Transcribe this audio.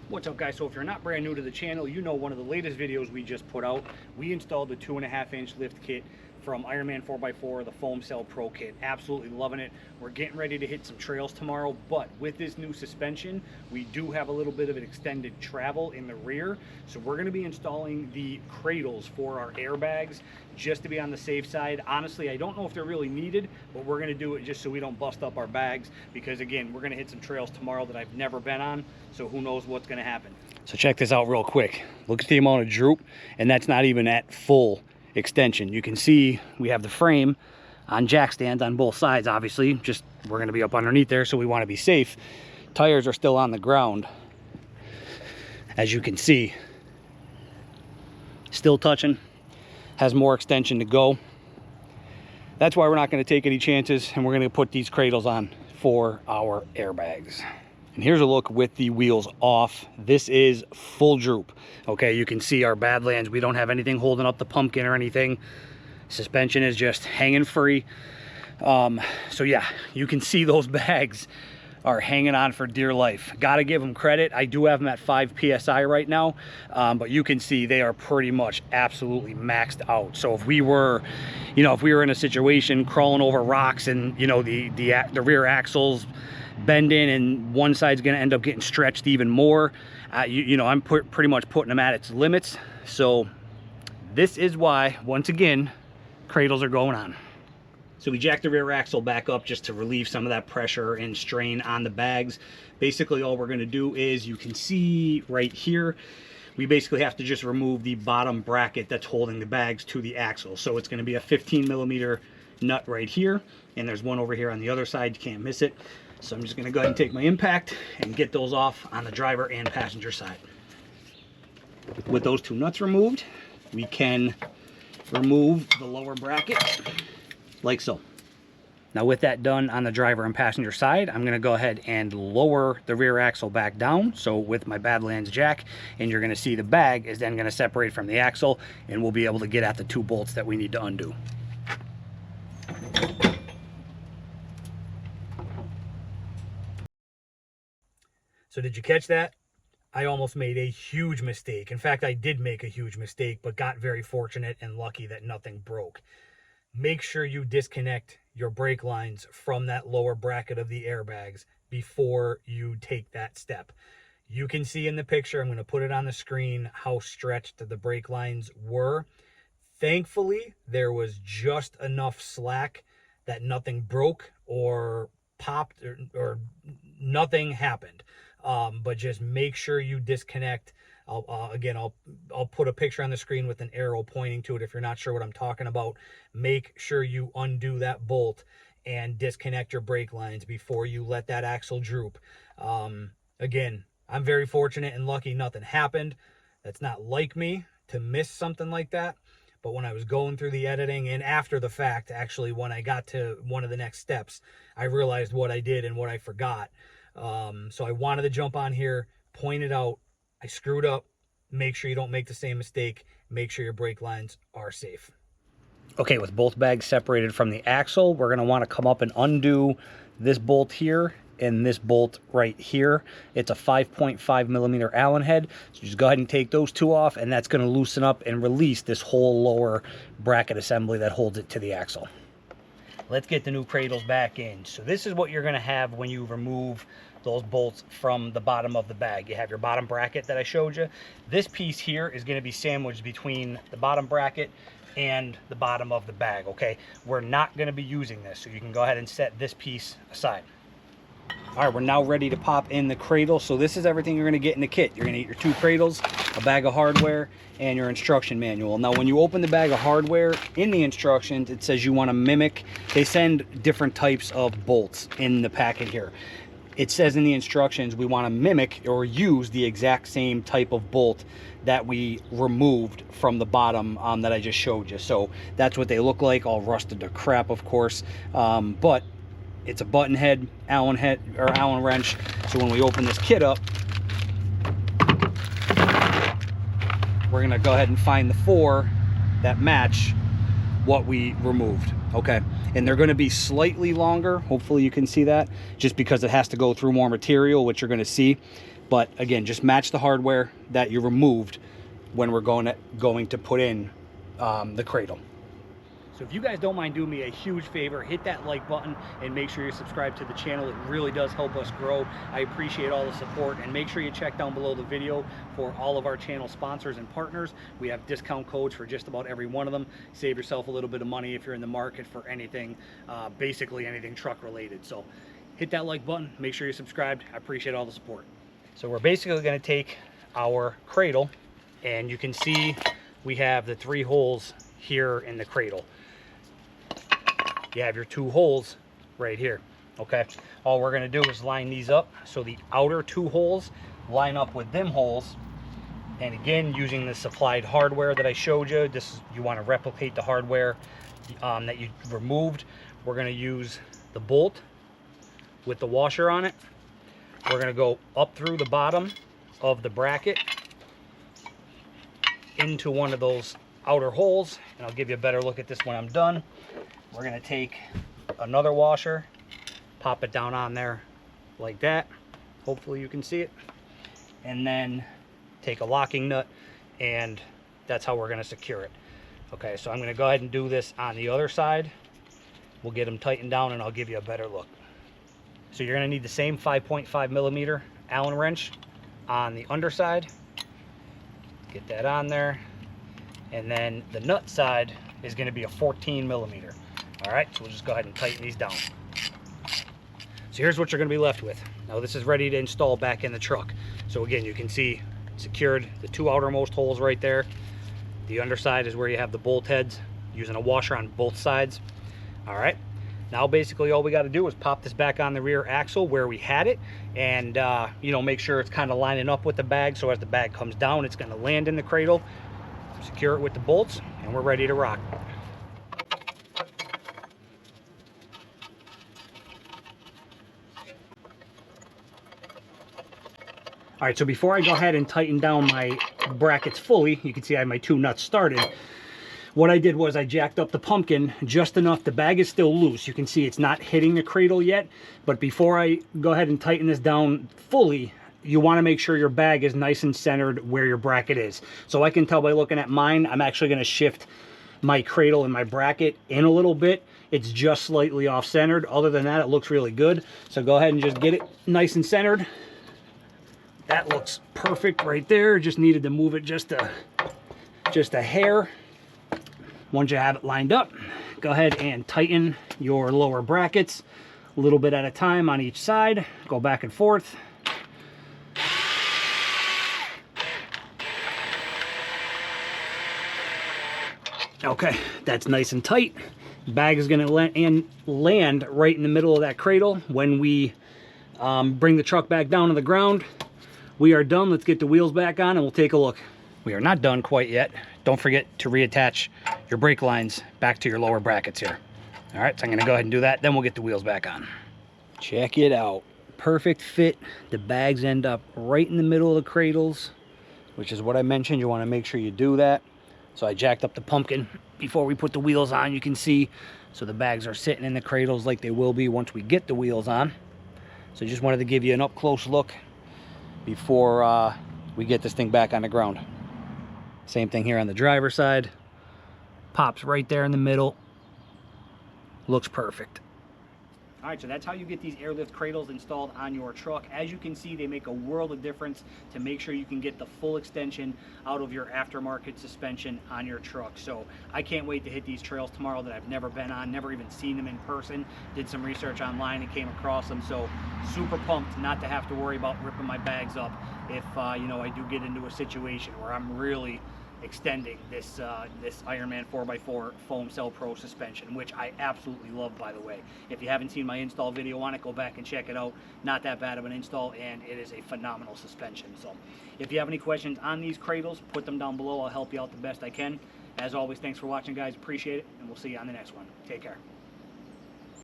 What's up, guys? So if you're not brand new to the channel, you know one of the latest videos we just put out, we installed the 2.5-inch lift kit from Ironman 4x4, the Foam Cell Pro Kit. Absolutely loving it. We're getting ready to hit some trails tomorrow, but with this new suspension, we do have a little bit of an extended travel in the rear. So we're going to be installing the cradles for our airbags just to be on the safe side. Honestly, I don't know if they're really needed, but we're going to do it just so we don't bust up our bags, because again, we're going to hit some trails tomorrow that I've never been on, so who knows what's going to happen. So check this out real quick. Look at the amount of droop, and that's not even at full extension. You can see we have the frame on jack stands on both sides. Obviously, just we're going to be up underneath there, so we want to be safe. Tires are still on the ground, as you can see, still touching, has more extension to go. That's why we're not going to take any chances, and we're going to put these cradles on for our airbags. And here's a look with the wheels off. This is full droop. Okay, you can see our Badlands. We don't have anything holding up the pumpkin or anything. Suspension is just hanging free. So yeah, you can see those bags are hanging on for dear life. Gotta give them credit. I do have them at 5 PSI right now, but you can see they are pretty much absolutely maxed out. So if we were, if we were in a situation crawling over rocks and, the rear axles bending and one side's going to end up getting stretched even more, I'm pretty much putting them at its limits. So this is why, once again, cradles are going on. So we jacked the rear axle back up just to relieve some of that pressure and strain on the bags. Basically all we're going to do is, you can see right here, we basically have to just remove the bottom bracket that's holding the bags to the axle. So it's going to be a 15mm nut right here, and there's one over here on the other side. You can't miss it. So I'm just going to go ahead and take my impact and get those off on the driver and passenger side. With those two nuts removed, we can remove the lower bracket like so. Now with that done on the driver and passenger side, I'm going to go ahead and lower the rear axle back down. So with my Badlands jack, and you're going to see the bag is then going to separate from the axle, and we'll be able to get at the two bolts that we need to undo. So did you catch that? I almost made a huge mistake. In fact, I did make a huge mistake, but got very fortunate and lucky that nothing broke. Make sure you disconnect your brake lines from that lower bracket of the airbags before you take that step. You can see in the picture, I'm going to put it on the screen, how stretched the brake lines were. Thankfully, there was just enough slack that nothing broke or popped or nothing happened. But just make sure you disconnect. I'll put a picture on the screen with an arrow pointing to it if you're not sure what I'm talking about. Make sure you undo that bolt and disconnect your brake lines before you let that axle droop. Again, I'm very fortunate and lucky nothing happened. That's not like me to miss something like that. But when I was going through the editing and after the fact, actually, when I got to one of the next steps, I realized what I did and what I forgot. So I wanted to jump on here, point it out. I screwed up. Make sure you don't make the same mistake. Make sure your brake lines are safe. Okay, with both bags separated from the axle, we're going to want to come up and undo this bolt here and this bolt right here. It's a 5.5mm Allen head. So just go ahead and take those two off, and that's going to loosen up and release this whole lower bracket assembly that holds it to the axle. Let's get the new cradles back in. So this is what you're going to have when you remove those bolts from the bottom of the bag. You have your bottom bracket that I showed you. This piece here is going to be sandwiched between the bottom bracket and the bottom of the bag, okay? We're not going to be using this, so you can go ahead and set this piece aside. All right, we're now ready to pop in the cradle. So this is everything you're going to get in the kit. You're going to get your two cradles, a bag of hardware, and your instruction manual. Now, when you open the bag of hardware, in the instructions, it says you want to mimic. They send different types of bolts in the packet here. It says in the instructions we want to mimic or use the exact same type of bolt that we removed from the bottom that I just showed you. So that's what they look like, all rusted to crap, of course. But it's a button head, Allen wrench. So when we open this kit up, we're gonna go ahead and find the four that match what we removed. Okay, and they're going to be slightly longer. Hopefully you can see that, just because it has to go through more material, which you're going to see. But again, just match the hardware that you removed when we're going to put in the cradle. So if you guys don't mind doing me a huge favor, hit that like button and make sure you're subscribed to the channel. It really does help us grow. I appreciate all the support, and make sure you check down below the video for all of our channel sponsors and partners. We have discount codes for just about every one of them. Save yourself a little bit of money if you're in the market for anything, basically anything truck related. So hit that like button, make sure you're subscribed. I appreciate all the support. So we're basically going to take our cradle, and you can see we have the 3 holes here in the cradle. You have your 2 holes right here. Okay, all we're going to do is line these up so the outer 2 holes line up with them holes. And again, using the supplied hardware that I showed you, you want to replicate the hardware that you removed. We're going to use the bolt with the washer on it. We're going to go up through the bottom of the bracket into one of those outer holes, and I'll give you a better look at this when I'm done. We're going to take another washer, pop it down on there like that. Hopefully you can see it. And then take a locking nut, and that's how we're going to secure it. Okay, so I'm going to go ahead and do this on the other side. We'll get them tightened down and I'll give you a better look. So you're going to need the same 5.5 millimeter Allen wrench on the underside. Get that on there. And then the nut side is going to be a 14 millimeter. All right, so we'll just go ahead and tighten these down. So here's what you're going to be left with. Now this is ready to install back in the truck. So again, you can see secured the 2 outermost holes right there. The underside is where you have the bolt heads, using a washer on both sides. All right, now basically all we got to do is pop this back on the rear axle where we had it, and you know, make sure it's kind of lining up with the bag, so as the bag comes down, it's going to land in the cradle. Secure it with the bolts, and we're ready to rock. All right, so before I go ahead and tighten down my brackets fully, you can see I have my 2 nuts started. What I did was I jacked up the pumpkin just enough. The bag is still loose. You can see it's not hitting the cradle yet, but before I go ahead and tighten this down fully, you want to make sure your bag is nice and centered where your bracket is. So I can tell by looking at mine, I'm actually going to shift my cradle and my bracket in a little bit. It's just slightly off centered. Other than that, it looks really good. So go ahead and just get it nice and centered. That looks perfect right there. Just needed to move it just a hair. Once you have it lined up, go ahead and tighten your lower brackets a little bit at a time on each side. Go back and forth. Okay, that's nice and tight. The bag is going to land right in the middle of that cradle. When we bring the truck back down to the ground, we are done. Let's get the wheels back on and we'll take a look. We are not done quite yet. Don't forget to reattach your brake lines back to your lower brackets here. All right, so I'm going to go ahead and do that, then we'll get the wheels back on. Check it out. Perfect fit. The bags end up right in the middle of the cradles, which is what I mentioned. You want to make sure you do that. So I jacked up the pumpkin before we put the wheels on, you can see. So the bags are sitting in the cradles like they will be once we get the wheels on. So just wanted to give you an up close look before we get this thing back on the ground. Same thing here on the driver's side. Pops right there in the middle. Looks perfect. All right, so that's how you get these AirLift cradles installed on your truck. As you can see, they make a world of difference to make sure you can get the full extension out of your aftermarket suspension on your truck. So I can't wait to hit these trails tomorrow that I've never been on, never even seen them in person. Did some research online and came across them. So super pumped not to have to worry about ripping my bags up if you know, I do get into a situation where I'm really extending this this Ironman 4x4 Foam Cell Pro suspension, which I absolutely love, by the way. If you haven't seen my install video on it, go back and check it out. Not that bad of an install, and it is a phenomenal suspension. So if you have any questions on these cradles, put them down below. I'll help you out the best I can. As always, thanks for watching, guys. Appreciate it, and we'll see you on the next one. Take care.